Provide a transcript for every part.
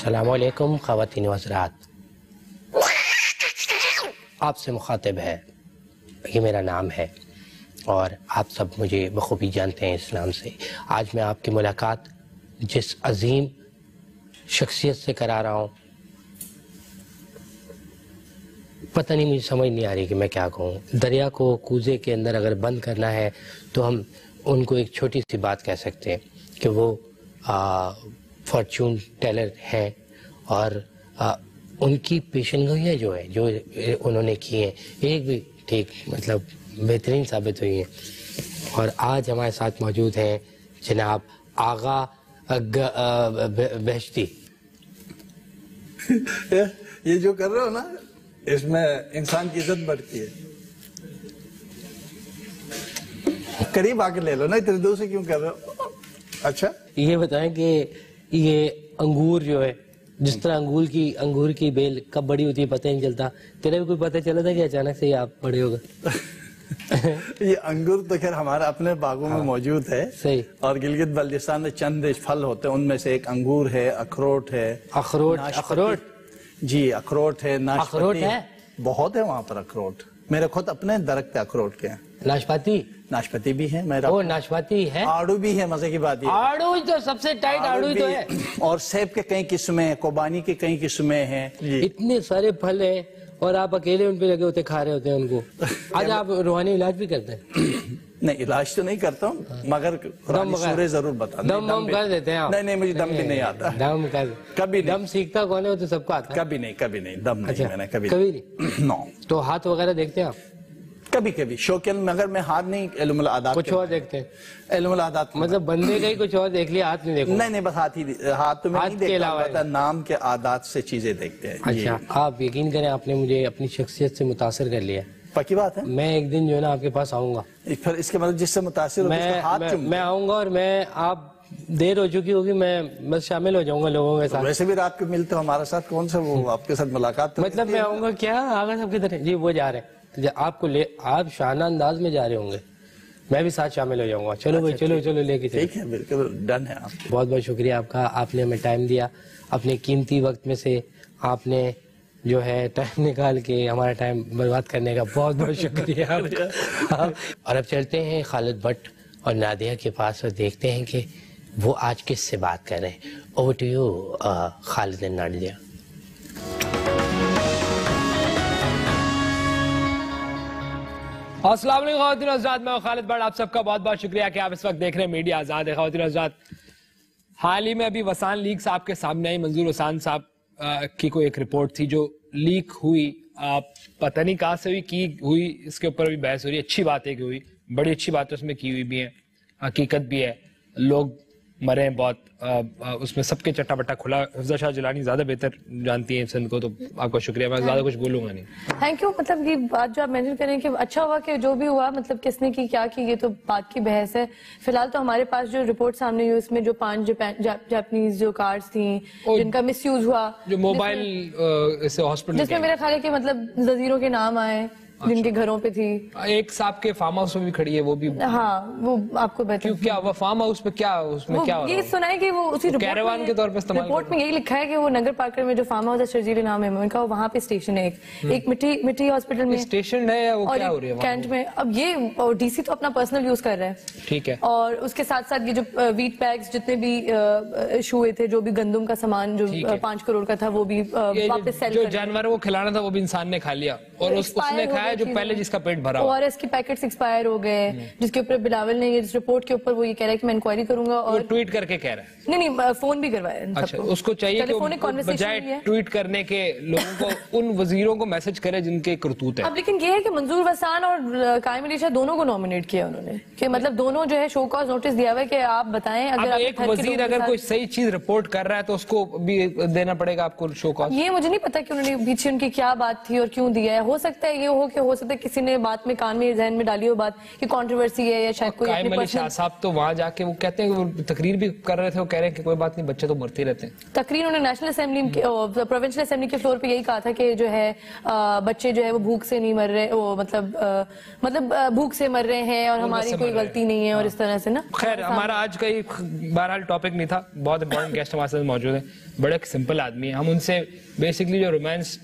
السلام علیکم خواتین و حضرات، آپ سے مخاطب ہے، یہ میرا نام ہے اور آپ سب مجھے بخوبی جانتے ہیں اسلام سے۔ آج میں آپ کی ملاقات جس عظیم شخصیت سے کرا رہا ہوں، پتہ نہیں، مجھے سمجھ نہیں آ رہی کہ میں کیا کہوں۔ دریا کو کوزے کے اندر اگر بند کرنا ہے تو ہم ان کو ایک چھوٹی سی بات کہہ سکتے ہیں کہ وہ فارچون ٹیلر ہیں، اور ان کی پیشن گوئیاں جو ہے جو انہوں نے کی ہیں ایک بھی ٹھیک مطلب بہترین ثابت ہوئی ہیں۔ اور آج ہمارے ساتھ موجود ہیں جناب آغا بہشتی۔ یہ جو کر رہے ہو نا، اس میں انسان کی عزت بڑھتی ہے۔ قریب آ کے لے لو نا، اتنے دور سے کیوں کر رہے ہو؟ اچھا یہ بتائیں کہ یہ انگور جو ہے، جس طرح انگور کی بیل کب بڑی ہوتی ہے پتہ نہیں چلتا، تیرے بھی کوئی پتہ چلا تھا کہ اچانک سے یہ آپ بڑے ہو گئے؟ یہ انگور تو خیر ہمارا اپنے باغوں میں موجود ہے، صحیح، اور گلگت بلتستان میں چند پھل ہوتے ہیں، ان میں سے ایک انگور ہے، اخروٹ ہے، اخروٹ جی اخروٹ ہے، اخروٹ ناشپاتی ہے، بہت ہے وہاں پر اخروٹ، میرے خود اپنے درخت اخروٹ کے ہیں۔ ناشپاتی بھی ہے میرا، ناشپاتی ہے، آڑو بھی ہے، مزے کی بات یہ آڑو تو سب سے ٹائٹ آڑو ہی تو ہے، اور سیب کے کئی قسمیں ہیں، کوبانی کے کئی قسمیں ہیں۔ اتنے سارے پھل ہیں اور آپ اکیلے ان پہ لگے ہوتے کھا رہے ہوتے ہیں ان کو۔ آج آپ روحانی علاج بھی کرتے ہیں؟ نہیں، علاج تو نہیں کرتا ہوں، مگر قرآن سورے ضرور بتا دیں۔ دم کر دیتے ہیں آپ؟ نہیں، مجھے دم بھی نہیں آتا۔ دم کبھی نہیں، دم سیکھتا کون ہے؟ وہ تو سب کو آتا ہے۔ کبھی نہیں، دم نہیں میں نے کبھی نہیں۔ نو۔ تو ہاتھ وغیرہ دیکھتے ہیں آپ؟ کبھی شوقین، مگر میں ہاتھ نہیں، علم العادات کچھ اور دیکھتے ہیں؟ علم العادات مطلب بندے کا ہی کچھ اور دیکھ لیا، ہاتھ نہیں دیکھو؟ نہیں، بس ہاتھ تو میں نہیں دیکھتا، نام کے عادات سے چیزیں دیکھتے ہیں۔ اچھا، آپ یقین کریں آپ نے مجھے اپنی شخصیت سے متاثر کر لیا۔ پکی بات ہے، میں ایک دن جو ہے نا آپ کے پاس آؤں گا، پھر اس کے مطلب جس سے متاثر ہو میں آؤں گا، اور میں آپ دیر ہو چکی ہوگی، میں بس شامل ہو جاؤں گا لوگوں کے ساتھ۔ ویسے بھی رات کو ملتے ہو ہمارے ساتھ، کون سا وہ آپ کے ساتھ ملاقات؟ مطلب میں آؤں گا کیا آگا سب کدھر ہے؟ جی وہ جا رہے ہیں، آپ شانہ انداز میں جا رہے ہوں گے، میں بھی ساتھ شامل ہو جاؤں گا۔ چلو بھائی، چلو لے کے چلو۔ ٹھیک ہے، بالکل ڈن ہے۔ آپ بہت بہت شکریہ آپ کا، آپ نے ہمیں ٹائم دیا، اپنے قیمتی وقت میں سے آپ نے جو ہے ٹائم نکال کے ہمارا ٹائم برباد کرنے کا بہت بہت شکریہ آپ کا۔ اور اب چلتے ہیں خالد بٹ اور نادیہ کے پاس اور دیکھتے ہیں کہ وہ آج کس سے بات کر رہے ہیں۔ Over to you Khalid and Nadia. السلام علیکم خواتین و حضرات، میں خالد بٹ، آپ سب کا بہت بہت شکریہ کہ آپ اس وقت دیکھ رہے ہیں میڈیا آزاد ہے۔ خواتین و حضرات، حال ہی میں ابھی وسان لیک صاحب کے سامنے آئی، منظور وسان صاحب کی کوئی ایک رپورٹ تھی جو لیک ہوئی، پتہ نہیں کہاں سے ہوئی، اس کے اوپر بھی بحث ہو رہی ہے۔ اچھی بات ہے کہ ہوئی، بڑی اچھی باتیں اس میں کی ہوئی بھی ہیں، حقیقت بھی ہے، لوگ مرے ہیں بہت، اس میں سب کے چٹا بٹا کھلا۔ حفظہ شاہ جیلانی زیادہ بہتر جانتی ہیں سند کو، تو آپ کا شکریہ، میں زیادہ کچھ بولوں گا نہیں۔ Thank you. مطلب یہ بات جو آپ مینشن کریں کہ اچھا ہوا کہ جو بھی ہوا، مطلب کس نے کی کیا کی، یہ تو بات کی بحث ہے۔ فی الحال تو ہمارے پاس جو رپورٹ سامنے ہوئی اس میں جو 5 جاپنیز جو کارز تھیں جن کا مس یوز ہوا، جو موبائل ہاسپٹل، جس میں میرا خیال ہے کہ مطلب جزیروں کے نام آئے جن کے گھروں پہ تھی، ایک صاحب کے فارم ہاؤس میں بھی کھڑی ہے، وہ بھی ہاں وہ آپ کو بہتر کیا وہ فارم ہاؤس پہ کیا اس میں کیا یہ سنا ہے کہ وہ اسی کیروان کے طور پہ استعمال، رپورٹ میں یہی لکھا ہے کہ وہ نگر پارکر میں جو فارم ہاؤس ہے شرجیل نام ہے ان کا، وہاں پہ اسٹیشن ہے ایک مٹی ہاسپٹل میں اسٹیشن ہے، یا وہ کیا ہو رہی ہے کینٹ میں؟ اب یہ ڈی سی تو اپنا پرسنل یوز کر رہا ہے، ٹھیک ہے، اور اس کے ساتھ ساتھ یہ جو ویٹ بیگز جتنے بھی ایشو ہوئے تھے، جو بھی گندم کا سامان جو 5 کروڑ کا تھا، وہ بھی واپس سیل، جو جانوروں کو کھلانا تھا وہ بھی انسان نے کھا لیا، اور اس نے کھایا جو پہلے جس کا پیٹ بھرا، اور اس کی پیکٹس ایکسپائر ہو گئے، جس کے اوپر بلاول نے اس رپورٹ کے اوپر وہ یہ کہہ رہا ہے کہ میں انکوائری کروں گا، اور ٹویٹ کر کے کہہ رہا ہے، نہیں فون بھی کروایا۔ اچھا، اس کو چاہیے کہ بجائے ٹویٹ کرنے کے لوگوں کو ان وزیروں کو میسج کرے جن کے کرتوت ہے۔ اب لیکن یہ ہے کہ منظور وسان اور قائم علی شاہ دونوں کو نومینیٹ کیا انہوں نے، کہ مطلب دونوں جو ہے شو کاز نوٹس دیا ہوا ہے کہ آپ بتائیں، اگر ایک وزیر اگر کوئی صحیح چیز رپورٹ کر رہا ہے تو اس کو بھی دینا پڑے گا آپ کو شو کاز۔ یہ مجھے نہیں پتا کہ انہوں نے پیچھے ان کی کیا بات تھی اور کیوں دیا ہے، ہو سکتا ہے یہ ہو کہ کہ ہو سکتا ہے کسی نے بات میں کان میں ذہن میں ڈالی ہو بات کہ کنٹروورسی ہے یا شاید کوئی قائم علی شاہ صاحب تو وہاں جا کے وہ کہتے ہیں کہ وہ تقریر بھی کر رہے تھے, وہ کہہ رہے ہیں کہ کوئی بات نہیں, بچے تو مرتے رہتے ہیں. تقریر انہوں نے نیشنل اسمبلی پروونشل اسمبلی کے فلور پہ یہی کہا تھا کہ جو ہے بچے جو ہے وہ بھوک سے نہیں مر رہے, وہ مطلب بھوک سے مر رہے ہیں اور ہماری کوئی غلطی نہیں ہے, اور اس طرح سے نا. خیر ہمارا آج کا بہرحال ٹاپک نہیں تھا, بہت امپورٹنٹ گیسٹ ہمارے ساتھ موجود ہیں, بڑے سمپل آدمی ہیں. ہم ان سے بیسکلی جو رومانس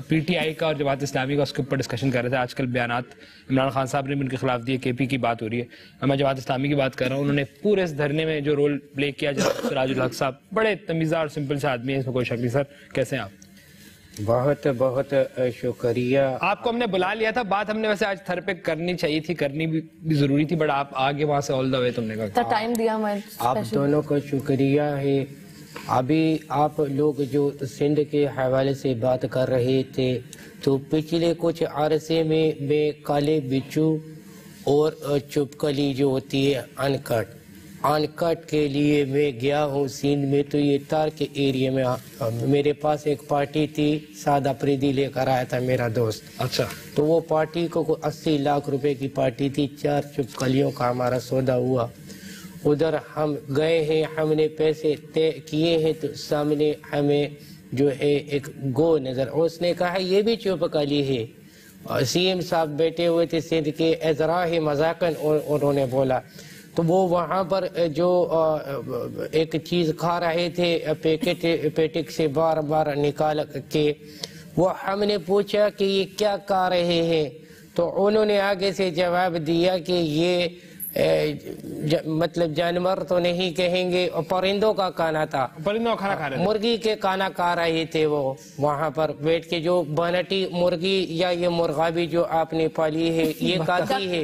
پی ٹی آئی کا اور جماعت اسلامی کا اس کے اوپر ڈسکشن کر رہے تھے. آج کل بیانات عمران خان صاحب نے بھی ان کے خلاف دیے, کے پی کی بات ہو رہی ہے, میں جماعت اسلامی کی بات کر رہا ہوں. انہوں نے پورے اس دھرنے میں جو رول پلے کیا, سراج الحق صاحب بڑے تمیزدار اور سمپل سے آدمی ہیں, اس میں کوئی شک نہیں. سر کیسے ہیں آپ؟ بہت بہت شکریہ. آپ کو ہم نے بلا لیا تھا, بات ہم نے ویسے آج تھر پہ کرنی چاہیے تھی, کرنی بھی ضروری تھی, بٹ آپ آگے وہاں سے آل دا وے تم نے کہا ٹائم دیا ہمارے. آپ دونوں کا شکریہ ہے. ابھی آپ لوگ جو سندھ کے حوالے سے بات کر رہے تھے, تو پچھلے کچھ عرصے میں کالے بچو اور چپکلی جو ہوتی ہے انکٹ کے لیے میں گیا ہوں سندھ میں. تو یہ تار کے ایریے میں میرے پاس ایک پارٹی تھی, سادہ پریدی لے کر آیا تھا میرا دوست. اچھا. تو وہ پارٹی کو 80 لاکھ روپے کی پارٹی تھی, 4 چپکلیوں کا ہمارا سودا ہوا. ادھر ہم گئے ہیں, ہم نے پیسے طے کیے ہیں, تو سامنے ہمیں جو ہے ایک گو نظر, اس نے کہا یہ بھی چپکلی ہے. سی ایم صاحب بیٹھے ہوئے تھے سندھ کے, اذراہ مذاقن انہوں نے بولا. تو وہ وہاں پر جو ایک چیز کھا رہے تھے پیٹک سے بار بار نکال کے, وہ ہم نے پوچھا کہ یہ کیا کھا رہے ہیں, تو انہوں نے آگے سے جواب دیا کہ یہ مطلب جانور تو نہیں کہیں گے, پرندوں کا کھانا تھا, پرندوں کا کھانا کھا رہے تھے, مرغی کے کھانا کھا رہے تھے. وہ وہاں پر بیٹھ کے جو بنٹی مرغی یا یہ مرغا بھی جو آپ نے پالی ہے یہ کھاتی ہے,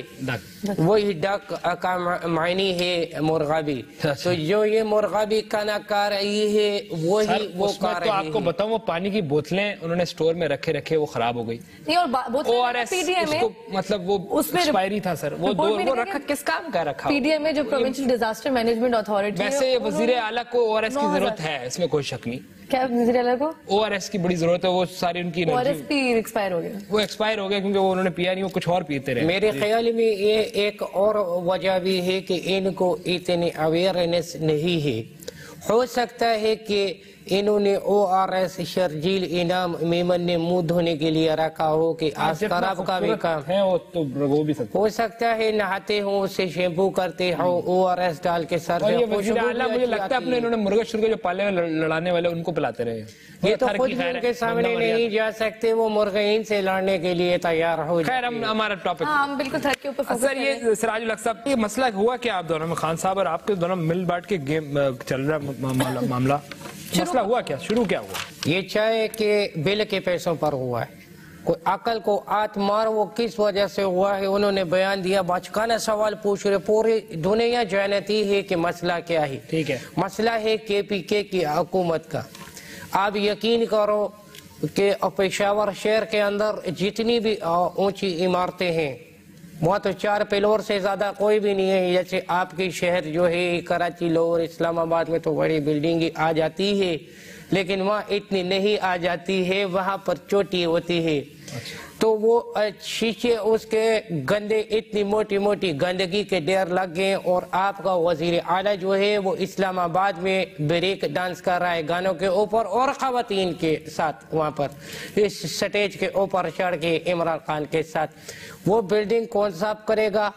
وہی ڈک کا معنی ہے مرغا بھی. تو جو یہ مرغا بھی کھانا کھا رہی ہے وہی وہ کھا رہی ہے. آپ کو بتاؤں وہ پانی کی بوتلیں انہوں نے سٹور میں رکھے وہ خراب ہو گئی. مطلب وہ ایکسپائری تھا سر, وہ رکھا کس کام کا رکھا. پی ڈی ایم میں جو پروونشل ڈیزاسٹر مینجمنٹ اتھارٹی, ویسے وزیر اعلیٰ کو او آر ایس کی ضرورت ہے, اس میں کوئی شک نہیں. کیا وزیر اعلیٰ کو او آر ایس کی بڑی ضرورت ہے, وہ ساری ان کی او آر ایس بھی ایکسپائر ہو گیا, وہ ایکسپائر ہو گیا کیونکہ وہ انہوں نے پیا نہیں, وہ کچھ اور پیتے رہے. میرے خیال میں یہ ایک اور وجہ بھی ہے کہ ان کو اتنی اویئرنیس نہیں ہے. ہو سکتا ہے کہ انہوں نے او آر ایس شرجیل انعام میمن نے منہ دھونے کے لیے رکھا ہو کہ آج خراب کا بھی کام ہے, ہو سکتا ہے نہاتے ہوں اسے شیمپو کرتے ہوں او آر ایس ڈال کے سر. مجھے لگتا ہے اپنے انہوں نے مرغے شرغے جو پالے ہوئے لڑانے والے ان کو پلاتے رہے. یہ تو خود ان کے سامنے نہیں جا سکتے, وہ مرغین سے لڑنے کے لیے تیار ہو. خیر ہمارا ٹاپک ہم بالکل تھر کے اوپر. سر یہ سراج الحق صاحب, یہ مسئلہ ہوا کیا آپ دونوں میں, خان صاحب اور آپ کے دونوں مل بانٹ کے گیم چل رہا معاملہ, مسئلہ ہوا کیا, شروع کیا ہوا؟ یہ چاہے کہ بل کے پیسوں پر ہوا ہے, کوئی عقل کو آت مار وہ کس وجہ سے ہوا ہے. انہوں نے بیان دیا, بچکانا سوال پوچھ رہے, پوری دنیا جانتی ہے کہ مسئلہ کیا ہے. ٹھیک ہے, مسئلہ ہے کے پی کے کی حکومت کا. آپ یقین کرو کہ پشاور شہر کے اندر جتنی بھی اونچی عمارتیں ہیں وہاں تو 4 فلور سے زیادہ کوئی بھی نہیں ہے. جیسے آپ کی شہر جو ہے کراچی, لاہور, اسلام آباد میں تو بڑی بلڈنگیں آ جاتی ہے, لیکن وہاں اتنی نہیں آ جاتی ہے, وہاں پر چوٹی ہوتی ہے. تو وہ شیشے اس کے گندے, اتنی موٹی موٹی گندگی کے ڈھیر لگ گئے. اور آپ کا وزیر اعلیٰ جو ہے وہ اسلام آباد میں بریک ڈانس کر رہا ہے گانوں کے اوپر اور خواتین کے ساتھ, وہاں پر اس سٹیج کے اوپر چڑھ کے عمران خان کے ساتھ. وہ بلڈنگ کون صاف کرے گا؟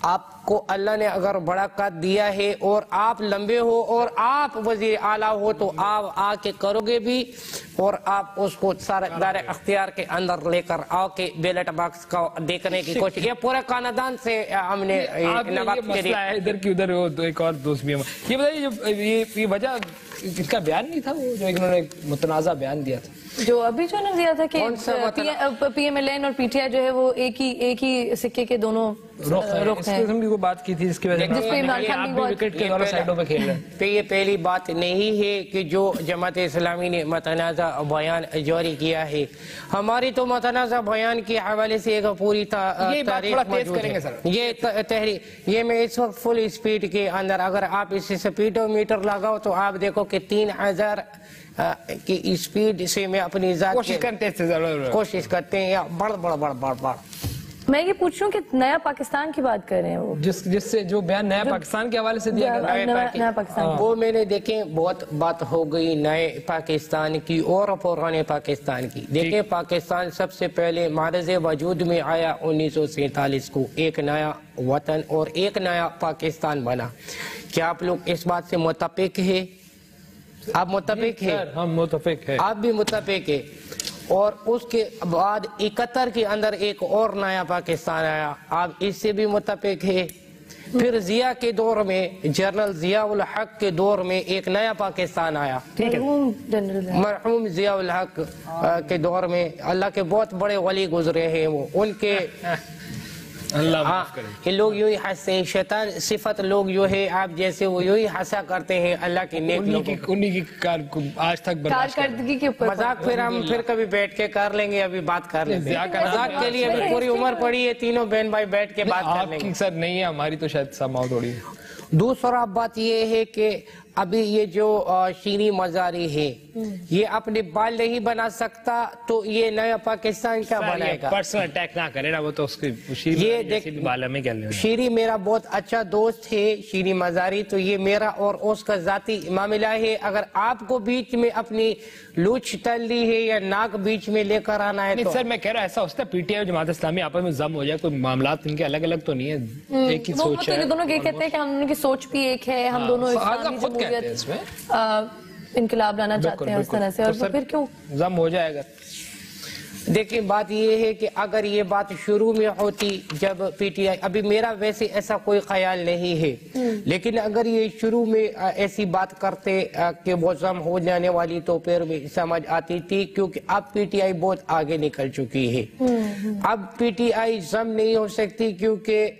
آپ کو اللہ نے اگر بڑا قد دیا ہے اور آپ لمبے ہو اور آپ وزیر اعلیٰ ہو تو آپ آ کے کرو گے بھی, اور آپ اس کو سارے دار اختیار کے اندر لے کر آؤ کے بیلٹ باکس کا دیکھنے کی کوشش. یہ پورے خاندان سے ہم نے ادھر کی ادھر ایک اور دوست بھی. یہ بتائیے یہ وجہ اس کا بیان نہیں تھا وہ جو انہوں نے متنازع بیان دیا تھا, جو ابھی جو نے دیا تھا کہ پی ایم ایل این اور پی ٹی آئی جو ہے وہ ایک ہی سکے کے دونوں اس قسم کی بات کی تھی جس کی وجہ سے آپ بھی وکٹ کے دونوں سائڈوں پہ کھیل رہے ہیں. تو یہ پہلی بات نہیں ہے کہ جو جماعت اسلامی نے متنازع بیان جاری کیا ہے. ہماری تو متنازع بیان کے حوالے سے ایک پوری تاریخ موجود ہے. یہ تحریک یہ میں اس وقت فل اسپیڈ کے اندر اگر آپ اس سپیڈو میٹر لگاؤ تو آپ دیکھو کہ 3000 کی اسپیڈ سے میں اپنی ذات کوشش کرتے ہیں یا بڑھ. میں یہ پوچھ رہا ہوں کہ نیا پاکستان کی بات کر رہے ہیں وہ جس سے جو بیان نیا پاکستان کے حوالے سے دیا نیا پاکستان وہ میں نے دیکھیں بہت بات ہو گئی نئے پاکستان کی اور پرانے پاکستان کی. دیکھیں پاکستان سب سے پہلے معرض وجود میں آیا 1947 کو ایک نیا وطن اور ایک نیا پاکستان بنا. کیا آپ لوگ اس بات سے متفق ہیں؟ آپ متفق ہیں؟ ہم متفق ہیں. آپ بھی متفق ہیں. اور اس کے بعد 71 کے اندر ایک اور نیا پاکستان آیا. آپ اس سے بھی متفق ہیں. پھر ضیاء کے دور میں جنرل ضیاء الحق کے دور میں ایک نیا پاکستان آیا. مرحوم ضیاء الحق کے دور میں اللہ کے بہت بڑے ولی گزرے ہیں. وہ ان کے کہ لوگ یوں ہی ہنستے ہیں. شیطان صفت لوگ جو ہے آپ جیسے وہ یوں ہی ہنسا کرتے ہیں اللہ کے نیک لوگوں. انہی کی آج تک کارکردگی کے اوپر مذاق پھر ہم پھر کبھی بیٹھ کے کر لیں گے. ابھی بات کر لیں گے مذاق کے لیے. ابھی پوری عمر پڑی ہے تینوں بہن بھائی بیٹھ کے بات کر لیں گے. سر نہیں ہے ہماری تو شاید سماؤ تھوڑی. دوسرا بات یہ ہے کہ ابھی یہ جو شیریں مزاری ہے یہ اپنے بال نہیں بنا سکتا تو یہ نیا پاکستان کیا بنائے گا؟ پرسنل اٹیک نہ کرے نا. وہ تو اس کی شیریں میرا بہت اچھا دوست ہے شیریں مزاری. تو یہ میرا اور اس کا ذاتی معاملہ ہے. اگر آپ کو بیچ میں اپنی لوچ تلی ہے یا ناک بیچ میں لے کر آنا ہے تو سر میں کہہ رہا ایسا ہوتا ہے پی ٹی آئی اور جماعت اسلامی آپس میں ضم ہو جائے. کوئی معاملات ان کے الگ الگ تو نہیں ہے. ایک ہی سوچ ہے. دونوں یہ کہتے ہیں کہ ہم ان کی سوچ بھی ایک ہے. ہم دونوں انقلاب لانا چاہتے ہیں اس طرح سے. اور پھر کیوں ضم ہو جائے گا؟ دیکھیں بات یہ ہے کہ اگر یہ بات شروع میں ہوتی جب پی ٹی آئی ابھی میرا ویسے ایسا کوئی خیال نہیں ہے لیکن اگر یہ شروع میں ایسی بات کرتے کہ وہ ضم ہو جانے والی تو پھر بھی سمجھ آتی تھی. کیونکہ اب پی ٹی آئی بہت آگے نکل چکی ہے. اب پی ٹی آئی ضم نہیں ہو سکتی کیونکہ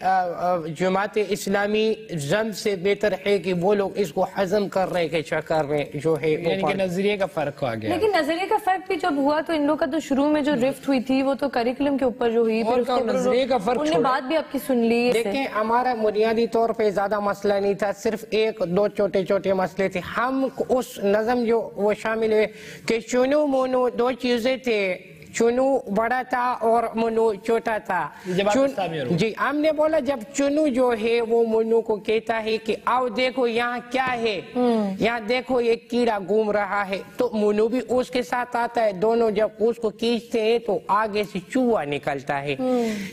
جماعت اسلامی ضم سے بہتر ہے کہ وہ لوگ اس کو ہضم کر رہے کے چکر میں جو ہے نظریے کا فرق آ گیا. لیکن نظریے کا فرق بھی جب ہوا تو ان لوگ کا تو شروع میں جو رفٹ ہوئی تھی وہ تو کریکولم کے اوپر جو ہوئی انہوں نے بات بھی آپ کی سن لی. دیکھیں ہمارا بنیادی طور پہ زیادہ مسئلہ نہیں تھا. صرف ایک دو چھوٹے چھوٹے مسئلے تھے. ہم اس نظم جو وہ شامل ہوئے کہ چنو مونو دو چیزیں تھے. چنو بڑا تھا اور منو چھوٹا تھا. جی ہم نے بولا جب چنو جو ہے وہ منو کو کہتا ہے کہ آؤ دیکھو یہاں کیا ہے. یہاں دیکھو یہ کیڑا گھوم رہا ہے تو منو بھی اس کے ساتھ آتا ہے. دونوں جب اس کو کھینچتے ہیں تو آگے سے چوہا نکلتا ہے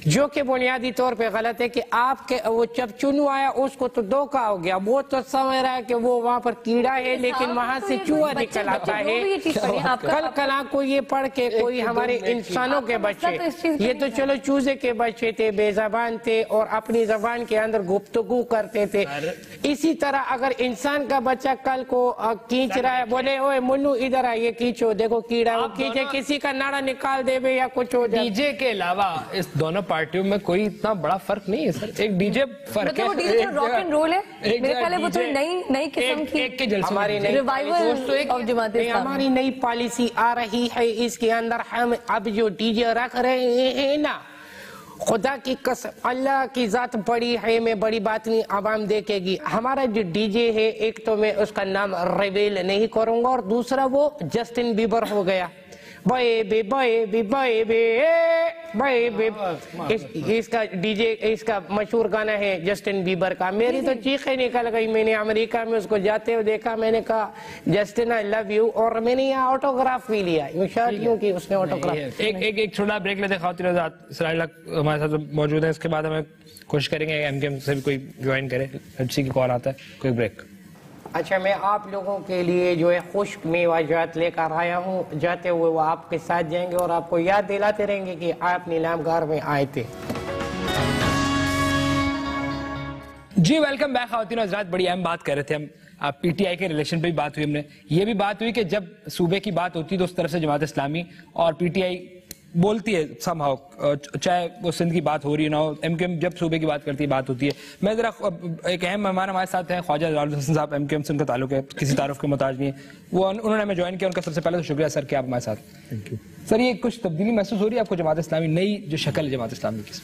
جو کہ بنیادی طور پہ غلط ہے. کہ آپ کے وہ جب چنو آیا اس کو تو دھوکا ہو گیا. وہ تو سمجھ رہا ہے کہ وہ وہاں پر کیڑا ہے لیکن وہاں سے چوہا نکل آتا ہے. کل کلا کو یہ پڑھ کے کوئی ہمارے انسانوں کے بچے یہ تو چلو چوزے کے بچے تھے بے زبان تھے اور اپنی زبان کے اندر گفتگو کرتے تھے. اسی طرح اگر انسان کا بچہ کل کو کھینچ رہا ہے بولے اوے منو ادھر آ یہ کھینچو دیکھو کیڑا وہ کھینچے کسی کا ناڑا نکال دے بے یا کچھ ہو جائے. ڈی جے کے علاوہ اس دونوں پارٹیوں میں کوئی اتنا بڑا فرق نہیں ہے سر. ایک ڈی جے فرق ہے. وہ D J rock and roll ہے میرے خیال ہے. وہ تو نئی قسم کی ہماری نئی پالیسی آ رہی ہے. اس کے اندر ہم اب جو ڈی جے رکھ رہے ہیں نا خدا کی قسم اللہ کی ذات بڑی ہے. میں بڑی بات نہیں عوام دیکھے گی. ہمارا جو ڈی جے ہے ایک تو میں اس کا نام ریویل نہیں کروں گا اور دوسرا وہ جسٹن بیبر ہو گیا. بیبی بیبی بیبی بیبی اس کا ڈی جے اس کا مشہور گانا ہے جسٹن بیبر کا. میری تو چیخیں نکل گئی. میں نے امریکہ میں اس کو جاتے ہوئے دیکھا. میں نے کہا جسٹن آئی لو یو اور میں نے یہاں آٹوگراف بھی لیا. یوں کہ اس نے آٹوگراف. ایک چھوٹا بریک لیتے خواتین حضرات. اسرائیل ہمارے ساتھ موجود ہیں. اس کے بعد ہمیں کوشش کریں گے ایم کے ایم سے بھی کوئی جوائن کرے. کی کال آتا ہے. کوئی بریک. اچھا میں آپ لوگوں کے لیے جو ہے خشک میوہ جات لے کر آیا ہوں. جاتے ہوئے وہ آپ کے ساتھ جائیں گے اور آپ کو یاد دلاتے رہیں گے کہ آپ نیلام گار میں آئے تھے. جی ویلکم بیک خواتین و حضرات. بڑی اہم بات کر رہے تھے ہم. پی ٹی آئی کے ریلیشن پہ بھی بات ہوئی. ہم نے یہ بھی بات ہوئی کہ جب صوبے کی بات ہوتی تو اس طرف سے جماعت اسلامی اور پی ٹی آئی بولتی ہے سم ہاؤ, چاہے وہ سندھ کی بات ہو رہی ہے نہ ہو, ایم کیو ایم جب صوبے کی بات کرتی ہے بات ہوتی ہے. میں ذرا ایک اہم مہمان ہمارے ساتھ ہیں خواجہ جلال الحسن صاحب, ایم کیو ایم سے ان کا تعلق ہے, کسی تعارف کے محتاج نہیں ہے, وہ انہوں نے ہمیں جوائن کیا, ان کا سب سے پہلے تو شکریہ سر کہ آپ ہمارے ساتھ. سر یہ کچھ تبدیلی محسوس ہو رہی ہے آپ کو جماعت اسلامی, نئی جو شکل ہے جماعت اسلامی کی,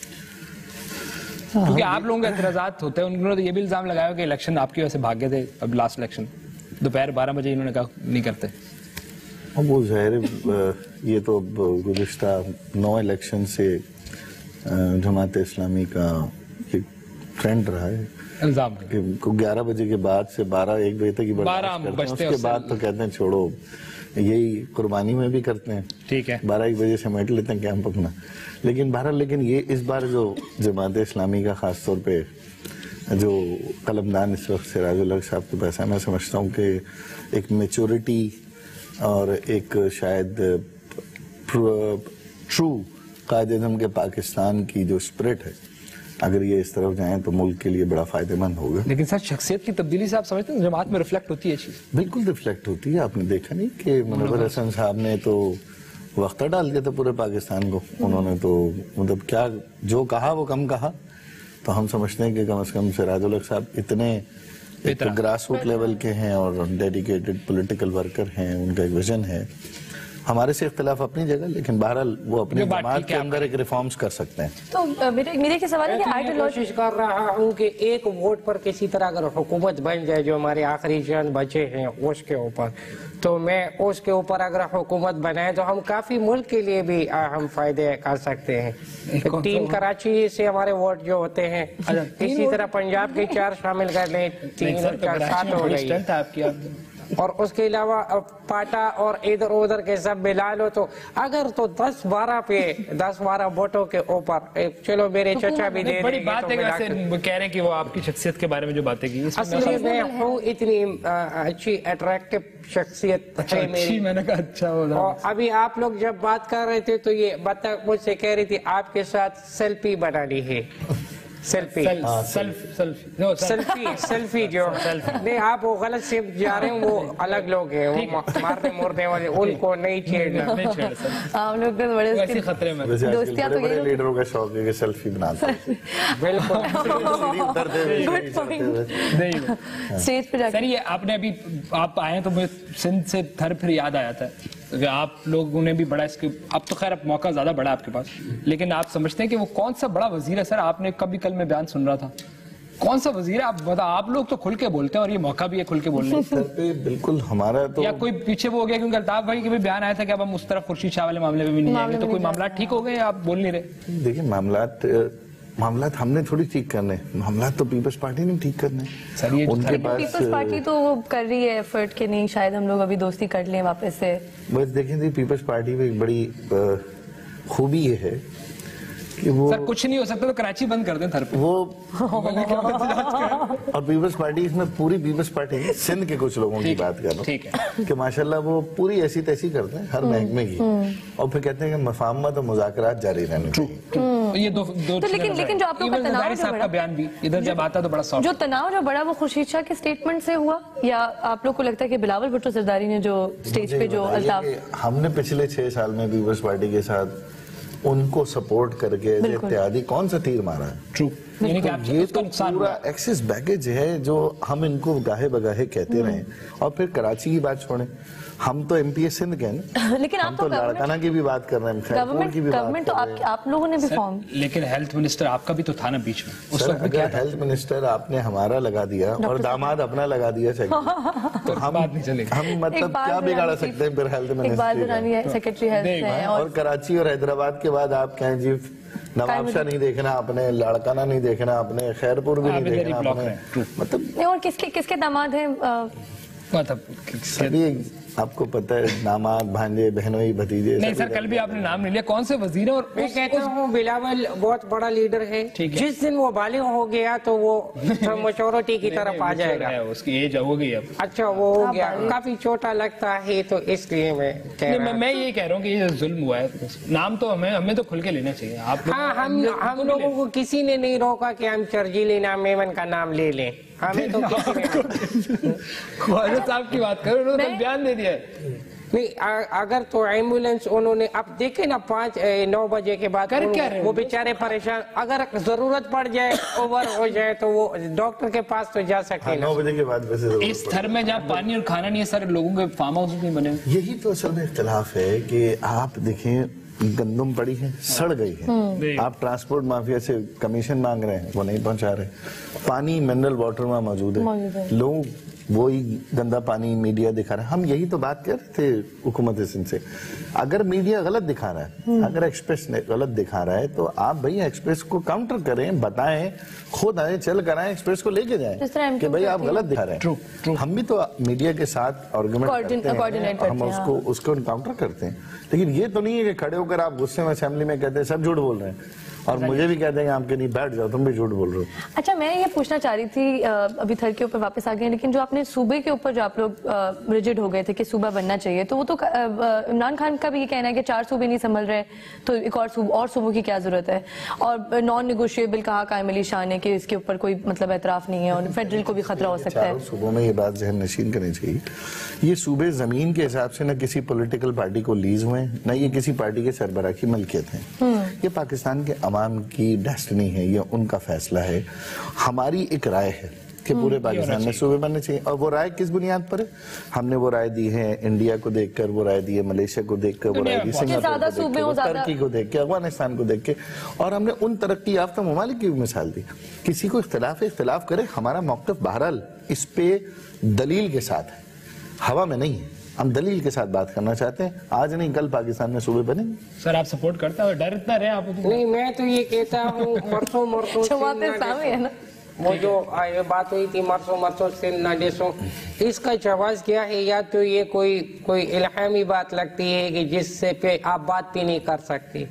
کیونکہ آپ لوگوں کے اعتراضات ہوتے ہیں, انہوں نے یہ بھی الزام لگایا کہ الیکشن آپ کی وجہ سے بھاگ گئے تھے, اب لاسٹ الیکشن دوپہر 12 بجے انہوں نے کہا نہیں کرتے. وہ ظاہر یہ تو گزشتہ 9 الیکشن سے جماعت اسلامی کا ایک ٹرینڈ رہا ہے الزام کہ 11 بجے کے بعد سے 12-1 بجے تک ہی برداشت کرتے ہیں, اس کے بعد تو کہتے ہیں چھوڑو, یہی قربانی میں بھی کرتے ہیں, ٹھیک ہے 12-1 بجے سمیٹ لیتے ہیں کیمپ اپنا. لیکن بہرحال لیکن یہ اس بار جو جماعت اسلامی کا خاص طور پہ جو قلمدان اس وقت سراج الحق صاحب کے پاس ہے, میں سمجھتا ہوں کہ ایک میچورٹی اور ایک شاید ٹرو قائد اعظم کے پاکستان کی جو اسپرٹ ہے, اگر یہ اس طرف جائیں تو ملک کے لیے بڑا فائدہ مند ہوگا. لیکن سر شخصیت کی تبدیلی سے آپ سمجھتے ہیں جماعت میں ریفلیکٹ ہوتی ہے چیز؟ بالکل ریفلیکٹ ہوتی ہے. آپ نے دیکھا نہیں کہ منور حسن صاحب نے تو وقتہ ڈال دیا تھا پورے پاکستان کو, انہوں نے تو مطلب کیا جو کہا وہ کم کہا. تو ہم سمجھتے ہیں کہ کم از کم سراج الحق صاحب اتنے گراس روٹ لیول کے ہیں اور ڈیڈیکیٹڈ پولیٹیکل ورکر ہیں, ان کا ایک ویژن ہے. ہمارے سے اختلاف اپنی جگہ, لیکن بہرحال وہ اپنی جماعت کے اندر ایک ریفارمز کر سکتے ہیں. تو میرے کے سوال ہے کہ کوشش کر رہا ہوں کہ ایک ووٹ پر کسی طرح اگر حکومت بن جائے جو ہمارے آخری چند بچے ہیں اس کے اوپر, تو میں اس کے اوپر اگر حکومت بنائے تو ہم کافی ملک کے لیے بھی ہم فائدے کر سکتے ہیں. 3 کراچی سے ہمارے ووٹ جو ہوتے ہیں, اسی طرح پنجاب کے 4 شامل کر لیں, 3 اور 4 7 ہو گئی, اور اس کے علاوہ پاٹا اور ادھر ادھر کے سب ملا لو تو اگر تو 10-12 ووٹوں کے اوپر, چلو میرے چچا بھی دے بڑی بات ہے کہ کہہ رہے ہیں کہ وہ آپ کی شخصیت کے بارے میں جو باتیں کی, اصلی میں ہوں اتنی اچھی اٹریکٹیو شخصیت ہے میری. میں نے کہا اچھا ہوگا. ابھی آپ لوگ جب بات کر رہے تھے تو یہ بتا مجھ سے کہہ رہی تھی آپ کے ساتھ سیلفی بنانی ہے. سیلفی جو نہیں, آپ وہ غلط سے جا رہے ہیں, وہ الگ لوگ ہیں, وہ مارنے مورنے والے, ان کو نہیں چھیڑنا. ہم لوگ بڑے خطرے میں دوستیاں تو بڑے لیڈروں کا شوق ہے کہ سیلفی بناتے ہیں. اسٹیج پہ جا سر یہ آپ نے ابھی آپ آئے تو مجھے سندھ سے تھر پھر یاد آیا تھا کہ آپ لوگوں نے بھی بڑا اس کے, اب تو خیر اب موقع زیادہ بڑا آپ کے پاس, لیکن آپ سمجھتے ہیں کہ وہ کون سا بڑا وزیر ہے سر؟ آپ نے کبھی کل میں بیان سن رہا تھا, کون سا وزیر ہے آپ بتا. آپ لوگ تو کھل کے بولتے ہیں اور یہ موقع بھی ہے کھل کے بولنے کا. بالکل ہمارا تو یا کوئی پیچھے وہ ہو گیا کیونکہ الطاف بھائی کے بھی بیان آیا تھا کہ اب ہم اس طرف خورشید شاہ والے معاملے میں بھی نہیں جائیں گے, تو کوئی معاملات ٹھیک ہو گئے آپ بول نہیں رہے؟ دیکھیں معاملات ہم نے تھوڑی ٹھیک کرنے, معاملات تو پیپلز پارٹی نے ٹھیک کرنے. ان کے پاس پیپلز پارٹی تو کر رہی ہے ایفرٹ کہ نہیں شاید ہم لوگ ابھی دوستی کر لیں واپس سے. بس دیکھیں جی پیپلز پارٹی میں ایک بڑی خوبی یہ ہے کہ وہ سر کچھ نہیں ہو سکتا تو کراچی بند کر دیں تھر پہ. وہ اور پیپلز پارٹی, اس میں پوری پیپلز پارٹی سندھ کے کچھ لوگوں کی بات کر رہا ہوں کہ ماشاءاللہ وہ پوری ایسی تیسی کرتے ہیں ہر محکمے کی, اور پھر کہتے ہیں کہ مفاہمت اور مذاکرات جاری رہنے چاہیے. یہ دو لیکن جو آپ لوگ کا تناؤ جو بڑا, بیان بھی ادھر جب آتا تو بڑا سافٹ, جو تناؤ جو بڑا وہ خورشید شاہ کے سٹیٹمنٹ سے ہوا, یا آپ لوگ کو لگتا ہے کہ بلاول بھٹو زرداری نے جو سٹیج پہ جو الطاف, ہم نے پچھلے 6 سال میں پیپلز پارٹی کے ساتھ ان کو سپورٹ کر کے اتحادی کون سا تیر مارا ہے؟ یہ تو پورا ایکسس بیگیج ہے جو ہم ان کو گاہے بگاہے کہتے رہے. اور پھر کراچی کی بات چھوڑیں, ہم تو ایم پی ایس سندھ کے ہیں, لیکن ہم تو لاڑکانہ کی بھی بات کر رہے ہیں, خیرپور کی بھی بات کر رہے ہیں. آپ لوگوں نے بھی فارم, لیکن ہیلتھ منسٹر آپ کا بھی تو تھا نا بیچ میں. سر اگر ہیلتھ منسٹر آپ نے ہمارا لگا دیا اور داماد اپنا لگا دیا چاہیے تو ہم مطلب کیا بگاڑ سکتے ہیں پھر ہیلتھ منسٹر. اور کراچی اور حیدرآباد کے بعد آپ کہیں جی نواب شاہ نہیں دیکھنا آپ نے, لاڑکانہ نہیں دیکھنا آپ نے, خیرپور بھی نہیں دیکھنا آپ نے, مطلب اور کس کے داماد ہیں؟ آپ کو پتہ ہے داماد بھانجے بہنوئی بھتیجے. نہیں سر کل بھی آپ نے نام نہیں لیا, کون سے وزیر ہیں؟ اور میں کہتا ہوں بلاول بہت بڑا لیڈر ہے, جس دن وہ بالغ ہو گیا تو وہ میچورٹی کی طرف آ جائے گا. اس کی ایج ہو گئی اب, اچھا وہ ہو گیا, کافی چھوٹا لگتا ہے, تو اس لیے میں یہ کہہ رہا ہوں کہ یہ ظلم ہوا ہے. نام تو ہمیں تو کھل کے لینا چاہیے. ہاں ہم لوگوں کو کسی نے نہیں روکا کہ ہم شرجیل انعام میمن کا نام لے لیں, ہمیں تو خواجہ صاحب کی بات کرو, انہوں نے بیان دے دیا ہے. نہیں اگر تو ایمبولینس انہوں نے اب دیکھیں نا 9 بجے کے بعد وہ بیچارے پریشان, اگر ضرورت پڑ جائے اوور ہو جائے تو وہ ڈاکٹر کے پاس تو جا سکتے ہیں. 9 بجے کے بعد اس تھر میں جہاں پانی اور کھانا نہیں ہے سارے لوگوں کے فارم ہاؤس نہیں بنے. یہی تو اصل میں اختلاف ہے کہ آپ دیکھیں گندم پڑی ہے, سڑ گئی ہے, آپ ٹرانسپورٹ مافیا سے کمیشن مانگ رہے ہیں, وہ نہیں پہنچا رہے. پانی منرل واٹر میں موجود ہے, لوگ وہی گندا پانی میڈیا دکھا رہا ہے. ہم یہی تو بات کر رہے تھے حکومت سندھ سے, اگر میڈیا غلط دکھا رہا ہے, اگر ایکسپریس غلط دکھا رہا ہے تو آپ بھئی ایکسپریس کو کاؤنٹر کریں, بتائیں, خود آئیں, چل کر آئیں, ایکسپریس کو لے کے جائیں کہ بھئی آپ غلط دکھا رہے ہیں. ہم بھی تو میڈیا کے ساتھ آرگومنٹ کرتے ہیں, ہم اس کو انکاؤنٹر کرتے ہیں. لیکن یہ تو نہیں ہے کہ کھڑے ہو کر آپ غصے میں اسمبلی میں کہتے ہیں سب جھوٹ بول رہے ہیں, اور مجھے بھی کہتے ہیں کہ آپ کے نہیں بیٹھ جاؤ, تم بھی جھوٹ بول رہے ہو. اچھا میں یہ پوچھنا چاہ رہی تھی, ابھی تھر کے اوپر واپس آ گئے, لیکن جو آپ نے صوبے کے اوپر جو آپ لوگ ریجڈ ہو گئے تھے کہ صوبہ بننا چاہیے, تو وہ تو عمران خان کا بھی یہ کہنا ہے کہ 4 صوبے نہیں سنبھل رہے تو ایک اور صوبوں کی کیا ضرورت ہے, اور نان نیگوشیبل کہا قائم علی شاہ نے کہ اس کے اوپر کوئی مطلب اعتراف نہیں ہے اور فیڈرل کو بھی خطرہ ہو سکتا ہے. صوبوں میں یہ بات ذہن نشین کرنی چاہیے, یہ صوبے زمین کے حساب سے نہ کسی پولیٹیکل پارٹی کو لیز ہوئے, نہ یہ کسی پارٹی کے سربراہ کی ملکیت ہیں. یہ پاکستان کے عوام کی ڈیسٹنی ہے, یہ ان کا فیصلہ ہے. ہماری ایک رائے ہے کہ پورے پاکستان میں صوبے بننے چاہیے, اور وہ رائے کس بنیاد پر ہے؟ ہم نے وہ رائے دی ہے انڈیا کو دیکھ کر, وہ رائے دی ہے ملیشیا کو دیکھ کر, وہ رائے دی سنگاپور کو دیکھ کر, ترکی کو دیکھ کے, افغانستان کو دیکھ کے, اور ہم نے ان ترقی یافتہ ممالک کی بھی مثال دی. کسی کو اختلاف کرے, ہمارا موقف بہرحال اس پہ دلیل کے ساتھ ہے, ہوا میں نہیں ہے. ہم دلیل کے ساتھ بات کرنا چاہتے ہیں, آج نہیں کل پاکستان میں صوبے بنے گے. سر آپ سپورٹ کرتا ہو, ڈر اتنا رہے آپ؟ نہیں, میں تو یہ کہتا ہوں وہ جو بات ہوئی تھی مرسو سندھ نہ ڈیسو, اس کا جواز کیا ہے؟ یا تو یہ کوئی الہامی بات لگتی ہے کہ جس سے پہ آپ بات بھی نہیں کر سکتے.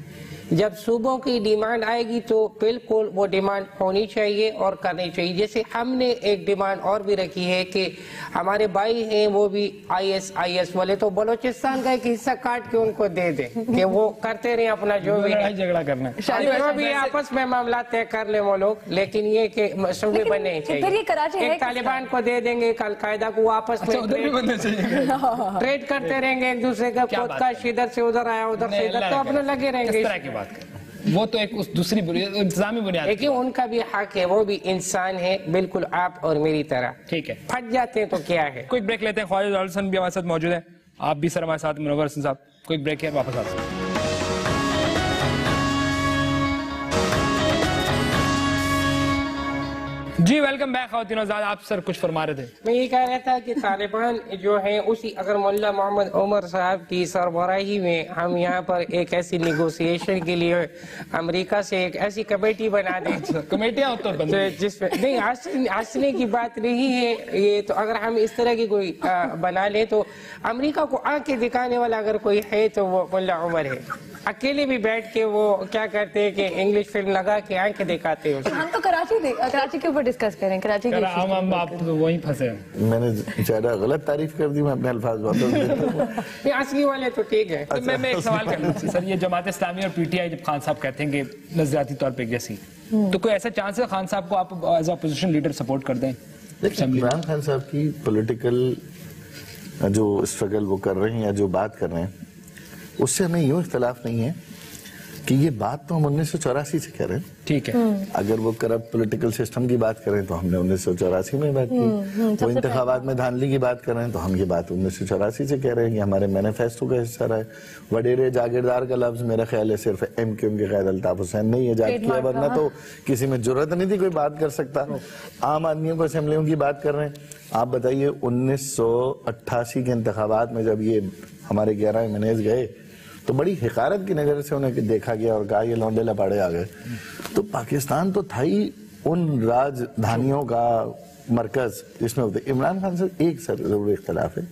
جب صوبوں کی ڈیمانڈ آئے گی تو بالکل وہ ڈیمانڈ ہونی چاہیے اور کرنی چاہیے. جیسے ہم نے ایک ڈیمانڈ اور بھی رکھی ہے کہ ہمارے بھائی ہیں وہ بھی IS والے, تو بلوچستان کا ایک حصہ کاٹ کے ان کو دے دیں کہ وہ کرتے رہیں اپنا جو بھی جھگڑا کرنا, جو بھی آپس میں معاملات طے کر لیں وہ لوگ, لیکن یہ کہ صوبے بننے چاہیے. ایک طالبان کو دے دیں گے, ایک القاعدہ کو آپس میں ٹریڈ کرتے رہیں گے ایک دوسرے کا, خود کا ادھر سے ادھر آیا ادھر سے ادھر, تو اپنے لگے رہیں گے. وہ تو ایک دوسری انتظامی بنیاد, لیکن ان کا بھی حق ہے, وہ بھی انسان ہے بالکل آپ اور میری طرح. ٹھیک ہے, پھٹ جاتے ہیں تو کیا ہے. کوئی بریک لیتے ہیں. خواجہ حسن بھی ہمارے ساتھ موجود ہیں, آپ بھی سر ہمارے ساتھ, منور حسن صاحب. کوئی بریک ہے, واپس آتے ہیں. جی ویلکم بیک خواتین آزاد. آپ سر کچھ فرما رہے تھے. میں یہ کہہ رہا تھا کہ طالبان جو ہیں اسی, اگر مولانا محمد عمر صاحب کی سربراہی میں ہم یہاں پر ایک ایسی نیگوسیشن کے لیے امریکہ سے ایک ایسی کمیٹی بنا دیں, کمیٹیاں جس میں نہیں ہنسنے کی بات نہیں ہے یہ, تو اگر ہم اس طرح کی کوئی بنا لیں تو امریکہ کو آنکھیں دکھانے والا اگر کوئی ہے تو وہ مولانا عمر ہے. اکیلے بھی بیٹھ کے وہ کیا کرتے ہیں کہ انگلش فلم لگا کے آنکھیں دکھاتے ہیں. ہم تو کراچی کے اوپر ڈسکس کریں, کراچی کی آپ وہیں پھنسے. میں نے زیادہ غلط تعریف کر دی, میں اپنے الفاظ واپس دیتا ہوں. اصلی والے تو ٹھیک ہے. میں ایک سوال کرنا چاہتا سر, یہ جماعت اسلامی اور PTI جب خان صاحب کہتے ہیں کہ نظریاتی طور پہ جیسی, تو کوئی ایسا چانس ہے خان صاحب کو آپ ایز اپوزیشن لیڈر سپورٹ کر دیں؟ عمران خان صاحب کی پولیٹیکل جو اسٹرگل وہ کر رہے ہیں یا جو بات کر رہے ہیں, اس سے ہمیں یوں اختلاف نہیں ہے کہ یہ بات تو ہم 1984 سے کہہ رہے ہیں. ٹھیک ہے, اگر وہ کرپٹ پولیٹیکل سسٹم کی بات کریں تو ہم نے 1984 میں بات کی, وہ انتخابات میں دھاندلی کی بات کر رہے ہیں تو ہم یہ بات 1984 سے کہہ رہے ہیں, یہ ہمارے مینیفیسٹو کا حصہ رہا ہے. وڈیرے جاگیردار کا لفظ میرا خیال ہے صرف MQM کے قائد الطاف حسین نے ایجاد کیا, ورنہ تو کسی میں جرات نہیں تھی کوئی بات کر سکتا. عام آدمیوں کو اسمبلیوں کی بات کر رہے ہیں. آپ بتائیے 1988 کے انتخابات میں جب یہ ہمارے 11 MNAs گئے تو بڑی حقارت کی نظر سے انہیں دیکھا گیا اور کہا یہ لونڈے لپاڑے آ گئے. تو پاکستان تو تھا ہی ان راجدھانیوں کا مرکز جس میں ہوتے. عمران خان سے ایک ضروری اختلاف ہے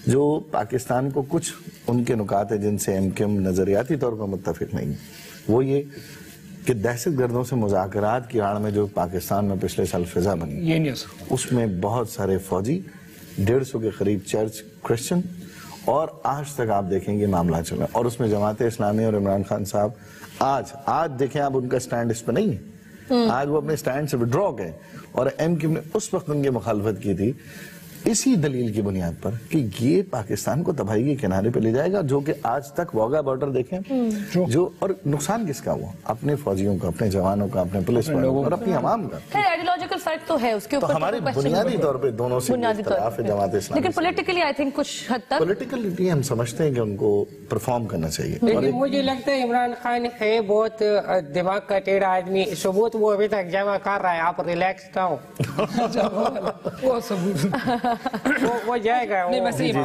جو پاکستان کو کچھ ان کے نکات ہیں جن سے MQM نظریاتی طور پر متفق نہیں, وہ یہ کہ دہشت گردوں سے مذاکرات کی آڑ میں جو پاکستان میں پچھلے سال فضا بنی, اس میں بہت سارے فوجی, 150 کے قریب چرچ کرسچن, اور آج تک آپ دیکھیں گے معاملہ چل رہا ہے. اور اس میں جماعت اسلامی اور عمران خان صاحب آج دیکھیں آپ ان کا سٹینڈ اس پہ نہیں ہے, آج وہ اپنے سٹینڈ سے وڈرا گئے. اور MQM نے اس وقت ان کی مخالفت کی تھی اسی دلیل کی بنیاد پر کہ یہ پاکستان کو تباہی کے کنارے پہ لے جائے گا, جو کہ آج تک واگا بارڈر دیکھیں جو, اور نقصان کس کا ہوا, اپنے فوجیوں کا, اپنے جوانوں کا, اپنے پولیس والوں کا اور اپنی عوام کا. آئیڈیولوجیکل فرق تو ہے اس کے اوپر, تو ہماری بنیادی طور پہ دونوں سے اختلاف ہے جماعت اسلامی. لیکن پولیٹیکلی آئی تھنک کچھ حد تک پولیٹیکلی ہم سمجھتے ہیں کہ ان کو پرفارم کرنا چاہیے. لیکن مجھے لگتا ہے عمران خان ہے بہت دماغ کا ٹیڑھا آدمی, ثبوت وہ ابھی تک جمع کر رہا ہے, آپ ریلیکس نہ ہو. وہ جائے گا.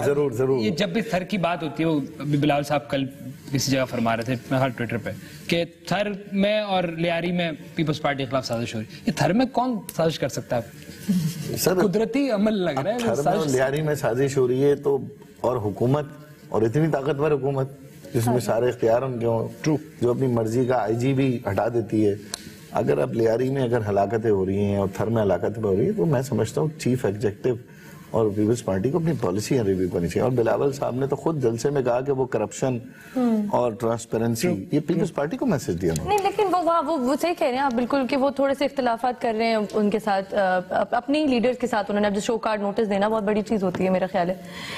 ضرور ضرور. یہ جب بھی تھر کی بات ہوتی ہے, وہ بلال صاحب کل کسی جگہ فرما رہے تھے میں ہر ٹویٹر پہ کہ تھر میں اور لیاری میں پیپلز پارٹی کے خلاف سازش ہو رہی ہے. یہ تھر میں کون سازش کر سکتا ہے؟ قدرتی عمل لگ رہا ہے. تھر میں اور لیاری میں سازش ہو رہی ہے تو, اور حکومت, اور اتنی طاقتور حکومت جس میں سارے اختیار ان کے ہوں, جو اپنی مرضی کا آئی جی بھی ہٹا دیتی ہے. اگر اب لیاری میں اگر ہلاکتیں ہو رہی ہیں اور تھر میں ہلاکتیں ہو رہی ہیں تو میں سمجھتا ہوں چیف ایگزیکٹو اور پیپلز پارٹی کو اپنی پالیسی ریویو کرنی چاہیے. اور بلاول صاحب نے تو خود جلسے میں کہا کہ وہ کرپشن اور ٹرانسپیرنسی, یہ پیپلز پارٹی کو میسج دیا. نہیں لیکن وہ صحیح کہہ رہے ہیں آپ بالکل کہ وہ تھوڑے سے اختلافات کر رہے ہیں ان کے ساتھ, اپنی لیڈرز کے ساتھ. انہوں نے اب جو شو کارڈ نوٹس دینا بہت بڑی چیز ہوتی ہے میرا خیال ہے,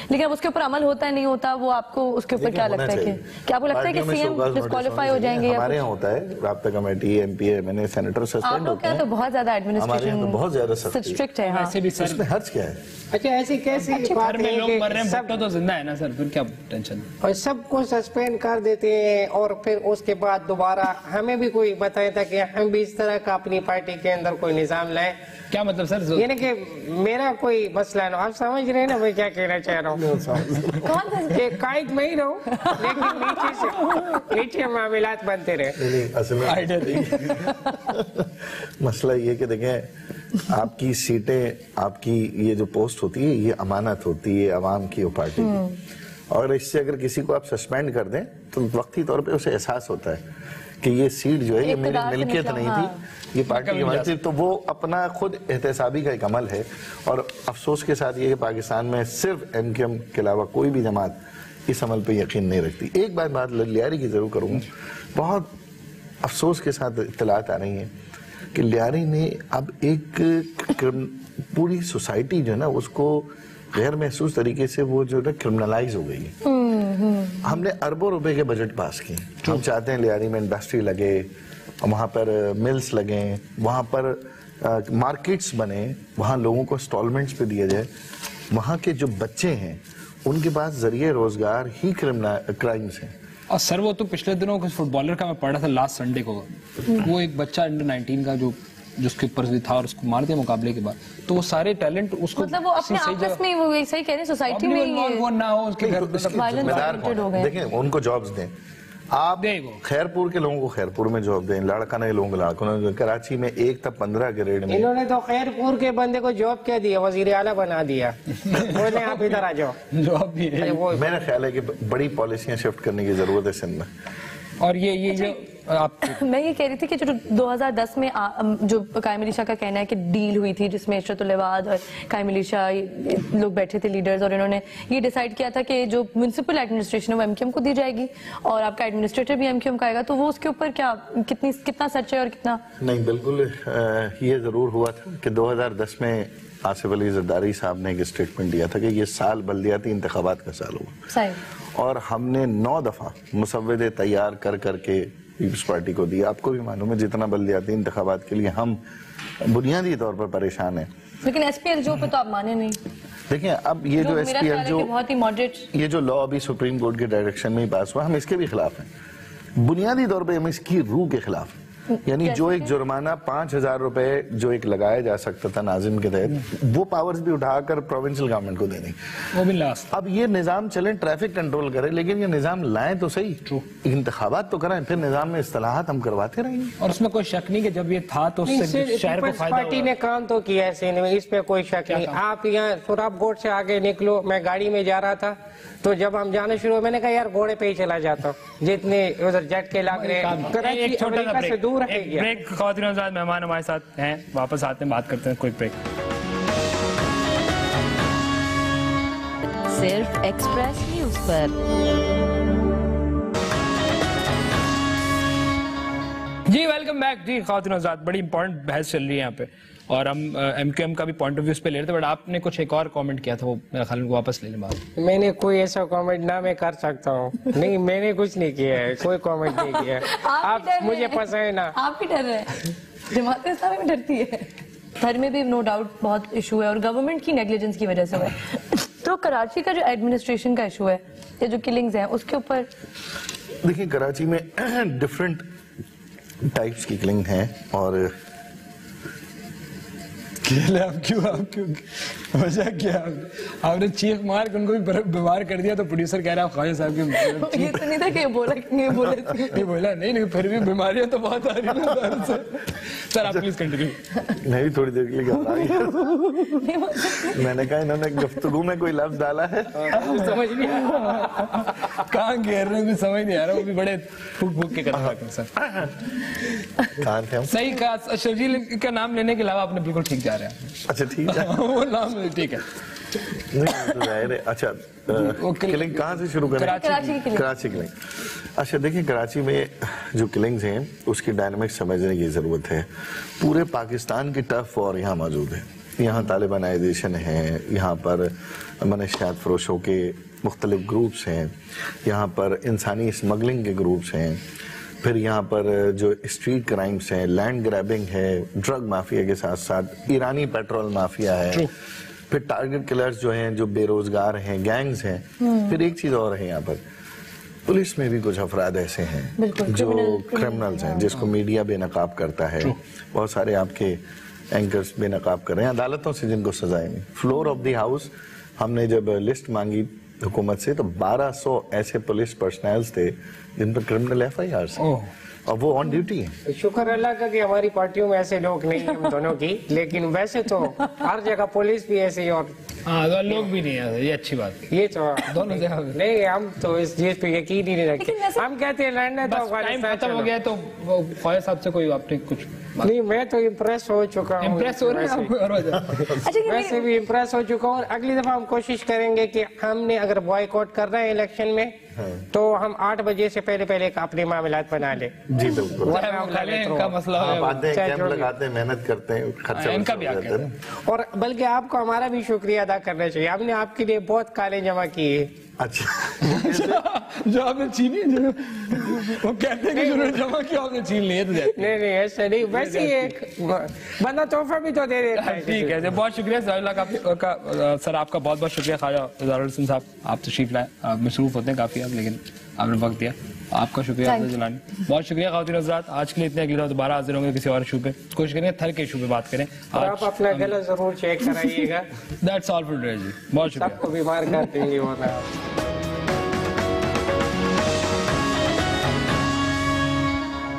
لیکن اب اس کے اوپر عمل ہوتا ہے نہیں ہوتا, وہ آپ کو اس کے اوپر کیا لگتا ہے کہ آپ کو لگتا ہے کہ سی ایم ڈسکوالیفائی ہو جائیں گے؟ ہمارے یہاں ہوتا ہے رابطہ کمیٹی, ایم پی اے, میں نے سینیٹر سسپینڈ ہوتے ہیں. تو بہت زیادہ ایڈمنسٹریشن بہت زیادہ سٹرکٹ ہے. اس میں حرج کیا ہے؟ اچھا ایسی کیسی بات ہے کہ سب تو زندہ ہے نا سر, پھر کیا ٹینشن؟ اور سب کو سسپینڈ کر دیتے ہیں اور پھر اس کے بعد دوبارہ ہمیں بھی کوئی بتایا تھا کہ ہم بھی اس طرح کا اپنی پارٹی کے اندر کوئی نظام لائیں. کیا مطلب سر؟ یعنی کہ میرا کوئی مسئلہ ہے, آپ سمجھ رہے ہیں نا میں کیا کہنا چاہ رہا ہوں, کہ قائد میں ہی رہو لیکن نیچے معاملات بنتے رہے. مسئلہ یہ کہ دیکھیں آپ کی سیٹیں, آپ کی یہ جو پوسٹ ہوتی ہے یہ امانت ہوتی ہے عوام کی اور پارٹی کی, اور اس سے اگر کسی کو آپ سسپینڈ کر دیں تو وقتی طور پہ اسے احساس ہوتا ہے کہ یہ سیٹ جو ہے یہ میری ملکیت نہیں تھی, یہ پارٹی کی ملکیت تھی. تو وہ اپنا خود احتسابی کا ایک عمل ہے. اور افسوس کے ساتھ یہ کہ پاکستان میں صرف ایم کیو ایم کے علاوہ کوئی بھی جماعت اس عمل پہ یقین نہیں رکھتی. ایک بات لیاری کی ضرور کروں گا, بہت افسوس کے ساتھ اطلاعات آ رہی ہیں کہ لیاری میں اب ایک پوری سوسائٹی جو ہے نا اس کو غیر محسوس طریقے سے وہ جو ہے کرمنلائز ہو گئی ہے. ہم نے اربوں روپے کے بجٹ پاس کیے, ہم چاہتے ہیں لیاری میں انڈسٹری لگے, وہاں پر ملز لگیں, وہاں پر مارکیٹس بنے, وہاں لوگوں کو انسٹالمنٹس پہ دیا جائے. وہاں کے جو بچے ہیں ان کے پاس ذریعہ روزگار ہی کرائمز ہیں. اور سر وہ تو پچھلے دنوں کچھ فٹ بالر کا میں پڑھا تھا لاسٹ سنڈے کو, وہ ایک بچہ انڈر 19 کا جس کے اوپر بھی تھا اور اس کو مار دیا مقابلے کے بعد, تو وہ سارے ٹیلنٹ اس کو مطلب وہ اپنے آپس میں وہ صحیح کہہ رہے ہیں سوسائٹی میں وہ نہ ہو اس کے گھر. دیکھیں ان کو جابز دیں, آپ خیرپور کے لوگوں کو خیرپور میں جاب دیں, لاڑکانہ کے لوگوں کو لاڑکانہ, کراچی میں 1 تھا 15 گریڈ میں. انہوں نے تو خیرپور کے بندے کو جاب کیا دیا, وزیر اعلیٰ بنا دیا. بولے آپ ادھر آ جاؤ. میرا خیال ہے کہ بڑی پالیسیاں شفٹ کرنے کی ضرورت ہے سندھ میں. اور یہ جو میں یہ کہہ رہی تھی کہ جو 2010 میں جو قائم علی شاہ کا کہنا ہے کہ ڈیل ہوئی تھی جس میں عشرت العباد اور قائم علی شاہ لوگ بیٹھے تھے لیڈرز, اور انہوں نے یہ ڈیسائیڈ کیا تھا کہ جو میونسپل ایڈمنسٹریشن ہے وہ ایم کیو ایم کو دی جائے گی اور آپ کا ایڈمنسٹریٹر بھی ایم کیو ایم کا آئے گا, تو وہ اس کے اوپر کیا کتنا سچ ہے اور کتنا نہیں؟ بالکل یہ ضرور ہوا تھا کہ 2010 میں آصف علی زرداری صاحب نے ایک اسٹیٹمنٹ دیا تھا کہ یہ سال بلدیاتی انتخابات کا سال ہوا, اور ہم نے 9 دفعہ مسودے تیار کر کے پیپلز پارٹی کو دیا. آپ کو بھی معلوم ہے جتنا بلدیاتی انتخابات کے لیے ہم بنیادی طور پر پریشان ہیں. لیکن ایس پی ایل جو پہ تو آپ مانے نہیں. دیکھیں اب یہ جو ایس پی ایل جو یہ جو لا ابھی سپریم کورٹ کے ڈائریکشن میں ہی پاس ہوا, ہم اس کے بھی خلاف ہیں. بنیادی طور پہ ہم اس کی روح کے خلاف ہیں. یعنی جو ایک جرمانہ 5,000 روپے جو ایک لگایا جا سکتا تھا ناظم کے تحت, وہ پاورز بھی اٹھا کر پروونشل گورنمنٹ کو دینی. وہ بھی لاسٹ. اب یہ نظام چلیں, ٹریفک کنٹرول کرے, لیکن یہ نظام لائیں تو صحیح, انتخابات تو کرائیں, پھر نظام میں اصطلاحات ہم کرواتے رہیں گے. اور اس میں کوئی شک نہیں کہ جب یہ تھا تو اس سے شہر کو فائدہ پارٹی نے کام تو کیا ہے, اس پہ کوئی شک نہیں. آپ یہاں سوراب گوٹ سے آگے نکلو, میں گاڑی میں جا رہا تھا تو جب ہم جانا شروع, میں نے کہا یار گھوڑے پہ ہی چلا جاتا ہوں, جتنے ادھر جٹ کے لگ رہے کراچی امریکہ سے دور ہے. بریک. خواتین و حضرات مہمان ہمارے ساتھ ہیں, واپس آتے ہیں, بات کرتے ہیں. کوئی بریک. صرف ایکسپریس نیوز پر. جی ویلکم بیک. جی خواتین و حضرات بڑی امپورٹنٹ بحث چل رہی ہے یہاں پہ, اور ہم ایم کیو ایم کا بھی پوائنٹ آف ویو اس پہ لے رہے تھے, بٹ آپ نے کچھ ایک اور کامنٹ کیا تھا, وہ میرا خیال کو واپس لے لیں بات. میں نے کوئی ایسا کامنٹ نہ میں کر سکتا ہوں, نہیں میں نے کچھ نہیں کیا ہے, کوئی کامنٹ نہیں کیا ہے, آپ مجھے پسند ہے نا. آپ بھی ڈر رہے ہیں, جماعت اسلامی میں ڈرتی ہے. گھر میں بھی نو ڈاؤٹ بہت ایشو ہے اور گورنمنٹ کی نیگلیجنس کی وجہ سے ہے. تو کراچی کا جو ایڈمنسٹریشن کا ایشو ہے یا جو کلنگز ہیں اس کے اوپر دیکھیں کراچی میں ڈفرینٹ ٹائپس کی کلنگ ہیں اور وجہ کیا آپ نے چیخ مار کے ان کو بھی بیمار کر دیا, تو پروڈیوسر کہہ رہا ہے خواجہ صاحب کی یہ تو نہیں تھا کہ بولا نہیں پھر بھی بیماریاں تو بہت آ رہی ہیں. سر آپ پلیز کنٹینیو. میں بھی تھوڑی دیر کے لیے میں نے کہا انہوں نے گفتگو میں کوئی لفظ ڈالا ہے سمجھ نہیں کہاں گھیر رہے ہیں, سمجھ نہیں آ رہا, وہ بھی بڑے پھوک پھوک کے کرنا ہے. سر صحیح کہا, شرجیل کا نام لینے کے علاوہ آپ نے بالکل ٹھیک جا رہے ہیں. اچھا ٹھیک ہے, وہ نام ٹھیک ہے. اچھا کلنگ کہاں سے شروع کریں؟ کراچی کلنگ. اچھا دیکھیں کراچی میں جو کلنگز ہیں اس کی ڈائنامکس سمجھنے کی ضرورت ہے. پورے پاکستان کی ٹرف وار یہاں موجود ہے. یہاں طالبانائزیشن ہے, یہاں پر منشیات فروشوں کے مختلف گروپس ہیں, یہاں پر انسانی اسمگلنگ کے گروپس ہیں, پھر یہاں پر جو اسٹریٹ کرائمز ہیں, لینڈ گریبنگ ہے, ڈرگ مافیا کے ساتھ ساتھ ایرانی پیٹرول مافیا ہے, پھر ٹارگٹ کلرز جو ہیں جو بے روزگار ہیں, گینگز ہیں. پھر ایک چیز اور ہے یہاں پر پولیس میں بھی کچھ افراد ایسے ہیں جو کرمنلز ہیں جس کو میڈیا بے نقاب کرتا ہے. بہت سارے آپ کے اینکرز بے نقاب کر رہے ہیں عدالتوں سے جن کو سزائیں نہیں. فلور آف دی ہاؤس ہم نے جب لسٹ مانگی حکومت سے تو 1200 ایسے پولیس پرسنلز تھے جن پر کرمنل ایف آئی آرز ہیں اور وہ آن ڈیوٹی ہیں. شکر اللہ کا کہ ہماری پارٹیوں میں ایسے لوگ نہیں ہیں ہم دونوں کی, لیکن ویسے تو ہر جگہ پولیس بھی ایسے ہی اور لوگ بھی نہیں ہیں. یہ اچھی بات ہے, یہ تو دونوں جگہ نہیں. ہم تو اس چیز پہ یقین ہی نہیں رکھتے. ہم کہتے ہیں لڑنا تو افغانستان ختم ہو گیا. تو خواجہ صاحب سے کوئی آپ نے کچھ نہیں, میں تو امپریس ہو چکا ہوں. امپریس ہو رہے ہیں ویسے بھی امپریس ہو چکا ہوں. اور اگلی دفعہ ہم کوشش کریں گے کہ ہم نے اگر بوائیکاٹ کر رہے ہیں الیکشن میں تو ہم 8 بجے سے پہلے اپنے معاملات بنا لیں. جی بالکل, کا مسئلہ آتے ہیں, کیمپ لگاتے ہیں, محنت کرتے ہیں, خرچہ ان کا بھی آ گیا. اور بلکہ آپ کو ہمارا بھی شکریہ ادا کرنا چاہیے, ہم نے آپ کے لیے بہت کالے جمع کیے. اچھا جو آپ نے چینی وہ کہتے ہیں کہ جو نے جمع کیا آپ نے چین لیے تو نہیں ایسا نہیں, ویسے ایک بندہ تحفہ بھی تو دے دیتا ہے. ٹھیک ہے, بہت شکریہ سر, آپ کا بہت بہت شکریہ. خواجہ اظہار الحسن صاحب آپ تشریف لائے, مصروف ہوتے ہیں کافی آپ, لیکن آپ نے وقت دیا, آپ کا شکریہ. بہت شکریہ خواتین حضرات, آج کے لیے اتنے. اگلی دفعہ دوبارہ حاضر ہوں گے کسی اور ایشو پہ. کوشش کریں تھر کے ایشو پہ بات کریں. آپ اپنا گلا ضرور چیک کرائیے گا. That's all for today جی, بہت شکریہ. سب کو بیمار کر دیں گے.